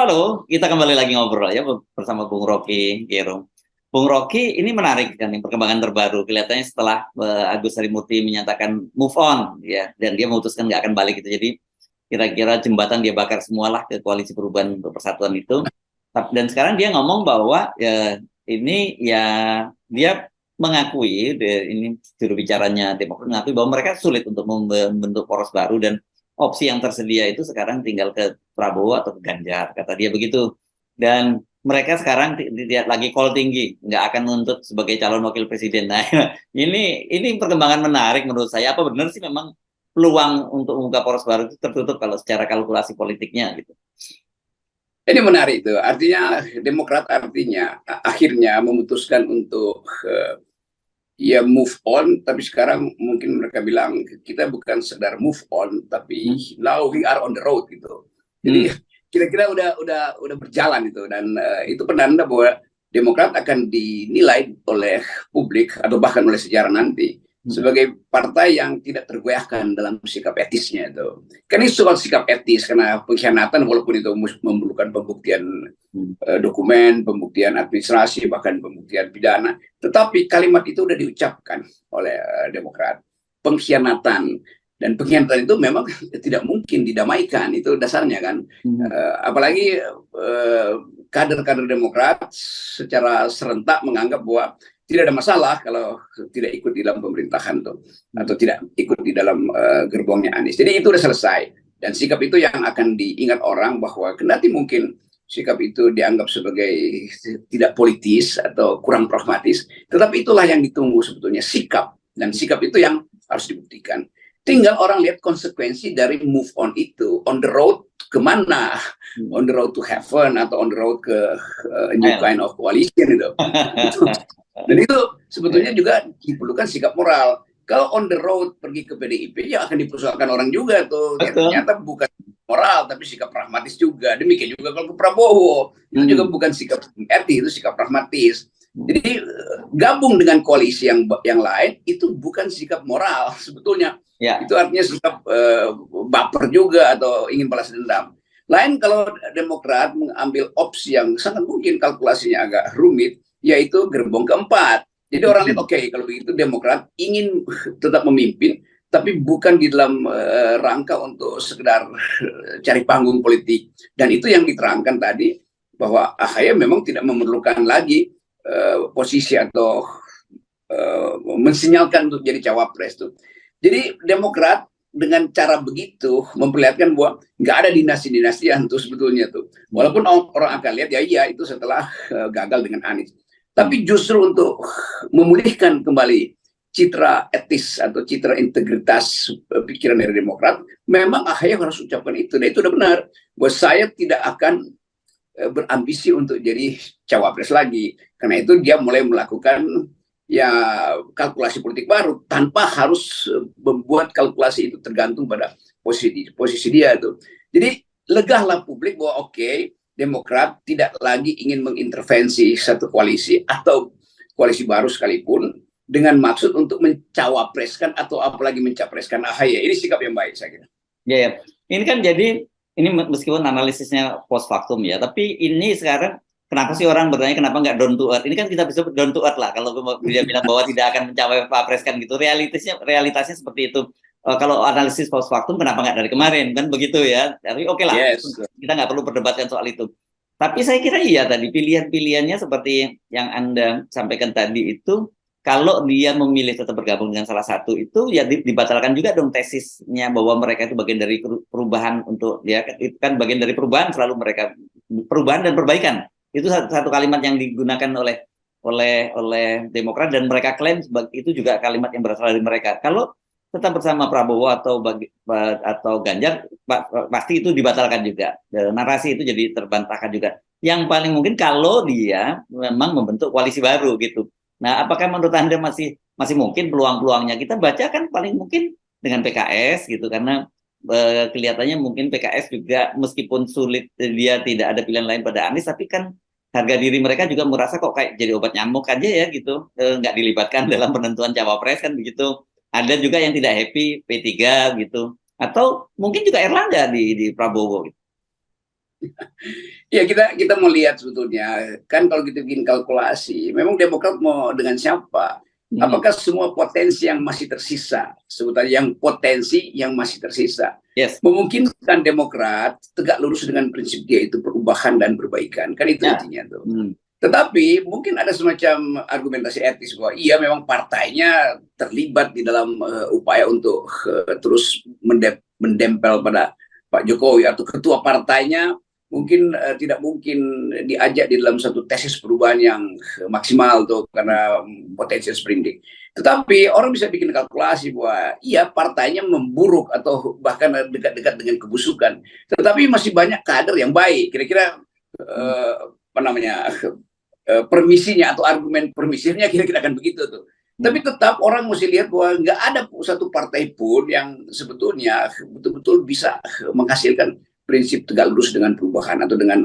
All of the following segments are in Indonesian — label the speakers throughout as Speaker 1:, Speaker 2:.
Speaker 1: Halo, kita kembali lagi ngobrol ya bersama Bung Rocky Gerung. Bung Rocky, ini menarik kan nih, perkembangan terbaru. Kelihatannya setelah Agus Harimurti menyatakan move on ya, dan dia memutuskan nggak akan balik itu. Jadi kira-kira jembatan dia bakar semualah ke Koalisi Perubahan untuk Persatuan itu. Dan sekarang dia ngomong bahwa ya, ini ya dia mengakui, ini juru bicaranya Demokrat mengakui bahwa mereka sulit untuk membentuk poros baru dan opsi yang tersedia itu sekarang tinggal ke Prabowo atau ke Ganjar, kata dia begitu. Dan mereka sekarang tidak lagi call tinggi, nggak akan menuntut sebagai calon wakil presiden. Nah, ini perkembangan menarik menurut saya. Apa benar sih memang peluang untuk membuka poros baru itu tertutup kalau secara kalkulasi politiknya gitu?
Speaker 2: Ini menarik itu. Artinya Demokrat akhirnya memutuskan untuk ya move on, tapi sekarang mungkin mereka bilang kita bukan sekedar move on, tapi now we are on the road gitu. Jadi kira-kira udah berjalan itu, dan itu penanda bahwa Demokrat akan dinilai oleh publik atau bahkan oleh sejarah nanti sebagai partai yang tidak tergoyahkan dalam sikap etisnya itu. Kan ini soal sikap etis, karena pengkhianatan walaupun itu memerlukan pembuktian dokumen, pembuktian administrasi, bahkan pembuktian pidana. Tetapi kalimat itu sudah diucapkan oleh Demokrat. Pengkhianatan. Dan pengkhianatan itu memang tidak mungkin didamaikan. Itu dasarnya kan. Apalagi kader-kader Demokrat secara serentak menganggap bahwa tidak ada masalah kalau tidak ikut di dalam pemerintahan tuh, atau tidak ikut di dalam gerbongnya Anies. Jadi itu sudah selesai. Dan sikap itu yang akan diingat orang, bahwa kendati mungkin sikap itu dianggap sebagai tidak politis atau kurang pragmatis, tetapi itulah yang ditunggu sebetulnya, sikap. Dan sikap itu yang harus dibuktikan. Tinggal orang lihat konsekuensi dari move on itu. On the road kemana? On the road to heaven atau on the road ke new kind of coalition itu. Dan itu sebetulnya juga diperlukan sikap moral. Kalau on the road pergi ke PDIP, ya akan dipersoalkan orang juga tuh. Ya, ternyata bukan moral, tapi sikap pragmatis juga. Demikian juga kalau ke Prabowo, itu juga bukan sikap etis, itu sikap pragmatis. Jadi gabung dengan koalisi yang lain itu bukan sikap moral sebetulnya. Ya. Itu artinya sikap baper juga atau ingin balas dendam. Lain kalau Demokrat mengambil opsi yang sangat mungkin kalkulasinya agak rumit, yaitu gerbong keempat. Jadi orang lihat, oke, kalau begitu Demokrat ingin tetap memimpin, tapi bukan di dalam rangka untuk sekedar cari panggung politik. Dan itu yang diterangkan tadi, bahwa AHY memang tidak memerlukan lagi posisi atau mensinyalkan untuk jadi cawapres tuh. Jadi Demokrat dengan cara begitu memperlihatkan bahwa nggak ada dinasti-dinastian tuh sebetulnya tuh. Walaupun orang akan lihat ya iya itu setelah gagal dengan Anies. Tapi justru untuk memulihkan kembali citra etis atau citra integritas pikiran dari Demokrat, memang AHY harus ucapkan itu. Dan itu udah benar, bahwa saya tidak akan berambisi untuk jadi cawapres lagi. Karena itu dia mulai melakukan ya kalkulasi politik baru tanpa harus membuat kalkulasi itu tergantung pada posisi dia itu. Jadi legahlah publik bahwa oke, Demokrat tidak lagi ingin mengintervensi satu koalisi atau koalisi baru sekalipun dengan maksud untuk mencawapreskan atau apalagi mencapreskan AHY. Ini sikap yang baik saya kira.
Speaker 1: Ya. Ini kan jadi ini meskipun analisisnya post factum ya, tapi ini sekarang kenapa sih orang bertanya kenapa nggak down to earth? Ini kan kita bisa down to earth lah kalau dia bilang bahwa tidak akan mencapai papreskan gitu. Realitasnya seperti itu. Kalau analisis post factum kenapa nggak dari kemarin kan begitu ya? Tapi oke lah, kita nggak perlu perdebatkan soal itu. Tapi saya kira iya tadi pilihan-pilihannya seperti yang Anda sampaikan tadi itu, kalau dia memilih tetap bergabung dengan salah satu itu ya dibatalkan juga dong tesisnya bahwa mereka itu bagian dari perubahan untuk ya itu kan bagian dari perubahan, selalu mereka perubahan dan perbaikan. Itu satu kalimat yang digunakan oleh Demokrat dan mereka klaim itu juga kalimat yang berasal dari mereka. Kalau tetap bersama Prabowo atau Ganjar pasti itu dibatalkan juga. Narasi itu jadi terbantahkan juga. Yang paling mungkin kalau dia memang membentuk koalisi baru gitu. Nah, apakah menurut Anda masih mungkin peluang-peluangnya? Kita baca kan paling mungkin dengan PKS gitu, karena kelihatannya mungkin PKS juga meskipun sulit dia tidak ada pilihan lain pada Anies, tapi kan harga diri mereka juga merasa kok kayak jadi obat nyamuk aja ya gitu, nggak dilibatkan dalam penentuan cawapres kan begitu. Ada juga yang tidak happy P3 gitu, atau mungkin juga Erlangga di Prabowo gitu.
Speaker 2: Ya, kita mau lihat sebetulnya kan kalau kita bikin kalkulasi, memang Demokrat mau dengan siapa? Apakah semua potensi yang masih tersisa, sebetulnya yang potensi yang masih tersisa,
Speaker 1: Yes.
Speaker 2: memungkinkan Demokrat tegak lurus dengan prinsip dia itu perubahan dan perbaikan, kan itu intinya tuh. Tetapi mungkin ada semacam argumentasi etis bahwa iya memang partainya terlibat di dalam upaya untuk terus mendempel pada Pak Jokowi, atau ketua partainya mungkin tidak mungkin diajak di dalam satu tesis perubahan yang maksimal tuh karena potensi sprinting. Tetapi orang bisa bikin kalkulasi bahwa iya partainya memburuk atau bahkan dekat-dekat dengan kebusukan, tetapi masih banyak kader yang baik. Kira-kira apa namanya permisinya atau argumen permisinya kira-kira akan begitu tuh. Tapi tetap orang mesti lihat bahwa nggak ada satu partai pun yang sebetulnya betul-betul bisa menghasilkan prinsip tegak lurus dengan perubahan atau dengan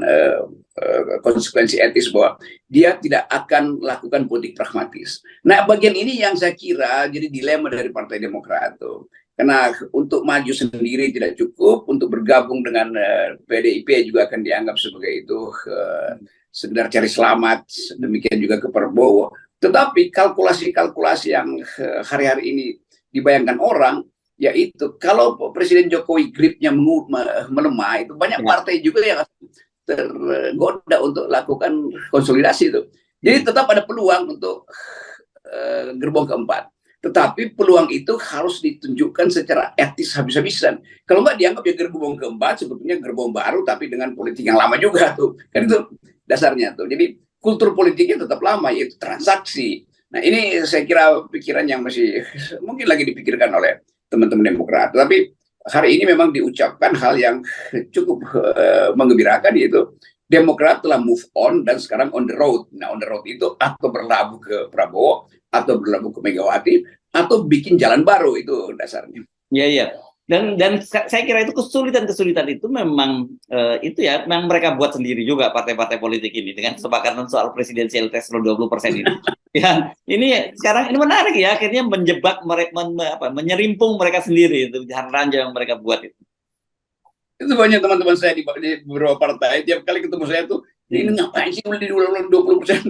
Speaker 2: konsekuensi etis bahwa dia tidak akan lakukan politik pragmatis. Nah, bagian ini yang saya kira jadi dilema dari Partai Demokrat tuh. Karena untuk maju sendiri tidak cukup, untuk bergabung dengan PDIP juga akan dianggap sebagai itu sekedar cari selamat, demikian juga ke Prabowo. Tetapi kalkulasi-kalkulasi yang hari-hari ini dibayangkan orang, yaitu kalau Presiden Jokowi gripnya melemah, itu banyak partai juga yang tergoda untuk lakukan konsolidasi itu. Jadi tetap ada peluang untuk gerbong keempat. Tetapi peluang itu harus ditunjukkan secara etis habis-habisan. Kalau nggak dianggap ya gerbong keempat, sebetulnya gerbong baru tapi dengan politik yang lama juga tuh. Kan itu dasarnya tuh. Jadi kultur politiknya tetap lama, yaitu transaksi. Nah, ini saya kira pikiran yang masih mungkin lagi dipikirkan oleh teman-teman Demokrat. Tapi hari ini memang diucapkan hal yang cukup menggembirakan, yaitu Demokrat telah move on dan sekarang on the road. Nah, on the road itu atau berlabuh ke Prabowo, atau berlabuh ke Megawati, atau bikin jalan baru, itu dasarnya.
Speaker 1: Iya, iya. Dan saya kira itu kesulitan itu memang itu ya, memang mereka buat sendiri juga partai-partai politik ini dengan kesepakatan soal presidensial threshold 20% ini. Ya, ini sekarang ini menarik ya, akhirnya menjebak menyerimpung mereka sendiri, itu jalan ranjau yang mereka buat itu.
Speaker 2: Itu banyak teman-teman saya di beberapa partai, tiap kali ketemu saya tuh, ini ngapain sih di 20%.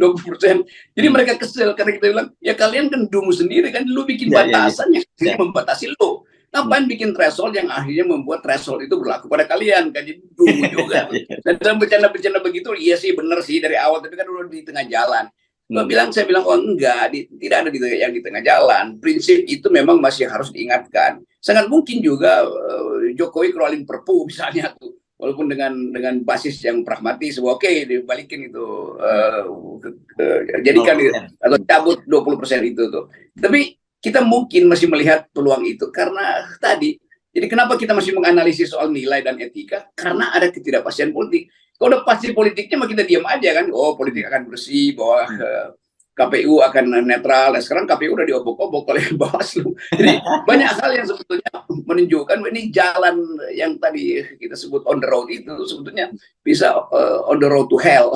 Speaker 2: Jadi mereka kesel karena kita bilang, ya kalian kan dungu sendiri kan, lu bikin batasan yang membatasi lu. Ngapain bikin threshold yang akhirnya membuat threshold itu berlaku pada kalian kan, jadi dungu juga. Dan dalam bercanda-bercanda begitu, iya sih benar sih dari awal, tapi kan udah di tengah jalan. Saya bilang oh enggak, tidak ada yang di tengah jalan. Prinsip itu memang masih harus diingatkan. Sangat mungkin juga Jokowi keluarin perpu misalnya tuh, walaupun dengan basis yang pragmatis, oke dibalikin itu, jadikan atau cabut 20% itu tuh. Tapi kita mungkin masih melihat peluang itu karena tadi. Jadi kenapa kita masih menganalisis soal nilai dan etika? Karena ada ketidakpastian politik. Kalau udah pasti politiknya, mah kita diam aja kan. Oh, politik akan bersih, bahwa KPU akan netral. Nah, sekarang KPU udah diobok-obok oleh Bawaslu. Jadi banyak hal yang sebetulnya menunjukkan ini jalan yang tadi kita sebut on the road itu sebetulnya bisa on the road to hell.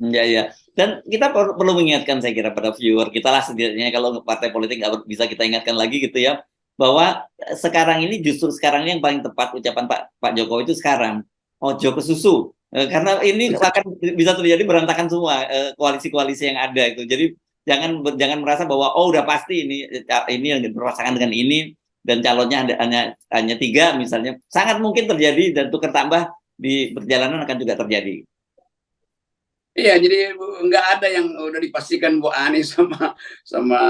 Speaker 1: Ya, ya. Dan kita perlu mengingatkan, saya kira, pada viewer kita lah, setidaknya kalau partai politik nggak bisa kita ingatkan lagi gitu ya, bahwa sekarang ini justru sekarang ini yang paling tepat ucapan Pak Jokowi itu sekarang, ojo ke susu, karena ini akan bisa terjadi berantakan semua koalisi-koalisi yang ada itu. Jadi jangan merasa bahwa oh udah pasti ini yang dirasakan dengan ini dan calonnya hanya 3 misalnya, sangat mungkin terjadi dan tukar tambah di perjalanan akan juga terjadi.
Speaker 2: Iya, jadi nggak ada yang udah dipastikan Bu Anies sama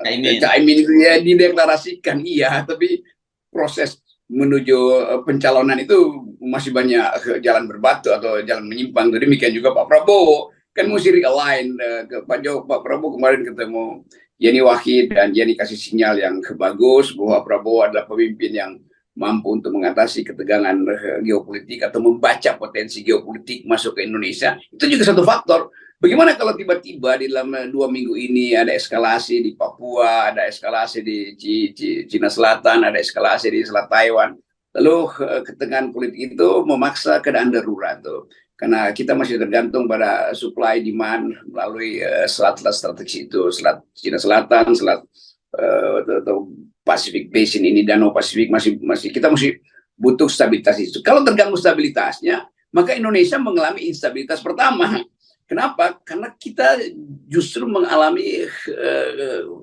Speaker 2: Caimin itu ya dideklarasikan, iya, tapi proses menuju pencalonan itu masih banyak jalan berbatu atau jalan menyimpang. Jadi demikian juga Pak Prabowo kan mesti realign ke Pak Prabowo kemarin ketemu Yeni Wahid dan Yeni kasih sinyal yang bagus bahwa Prabowo adalah pemimpin yang mampu untuk mengatasi ketegangan geopolitik atau membaca potensi geopolitik masuk ke Indonesia. Itu juga satu faktor. Bagaimana kalau tiba-tiba di dalam 2 minggu ini ada eskalasi di Papua, ada eskalasi di Cina Selatan, ada eskalasi di Selat Taiwan. Lalu ketegangan politik itu memaksa keadaan darurat tuh. Karena kita masih tergantung pada supply demand melalui selat-selat strategis itu, Selat Cina Selatan, Selat atau Pacific Basin ini, Danau Pasifik masih kita masih butuh stabilitas itu. Kalau terganggu stabilitasnya, maka Indonesia mengalami instabilitas pertama. Kenapa? Karena kita justru mengalami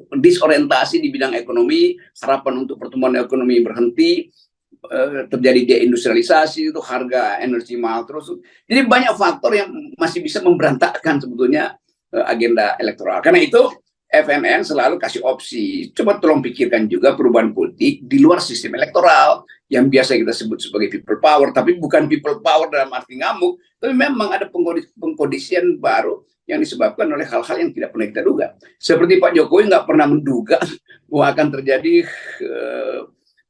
Speaker 2: disorientasi di bidang ekonomi, harapan untuk pertumbuhan ekonomi berhenti, terjadi deindustrialisasi, itu harga energi mahal terus. Jadi banyak faktor yang masih bisa memberantakkan sebetulnya agenda elektoral. Karena itu FNN selalu kasih opsi. Coba tolong pikirkan juga perubahan politik di luar sistem elektoral yang biasa kita sebut sebagai people power, tapi bukan people power dalam arti ngamuk, tapi memang ada pengkondisian baru yang disebabkan oleh hal-hal yang tidak pernah kita duga. Seperti Pak Jokowi nggak pernah menduga bahwa akan terjadi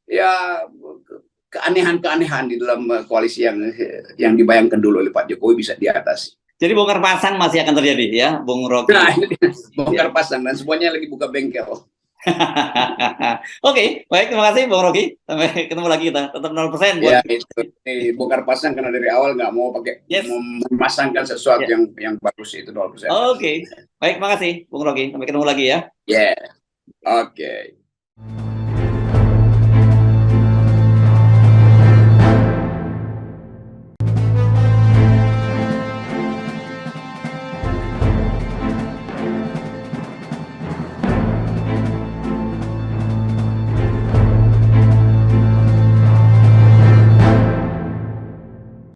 Speaker 2: ya keanehan-keanehan di dalam koalisi yang dibayangkan dulu oleh Pak Jokowi bisa diatasi.
Speaker 1: Jadi bongkar pasang masih akan terjadi ya, Bung Rocky.
Speaker 2: Nah, bongkar pasang dan semuanya lagi buka bengkel.
Speaker 1: Oke, baik, terima kasih Bung Rocky. Sampai ketemu lagi kita. Tetap 0% buat
Speaker 2: Ya, itu bongkar pasang karena dari awal nggak mau pakai memasangkan sesuatu yang bagus, itu 0%.
Speaker 1: Oke. Baik, makasih Bung Rocky. Sampai ketemu lagi ya.
Speaker 2: Ya. Oke.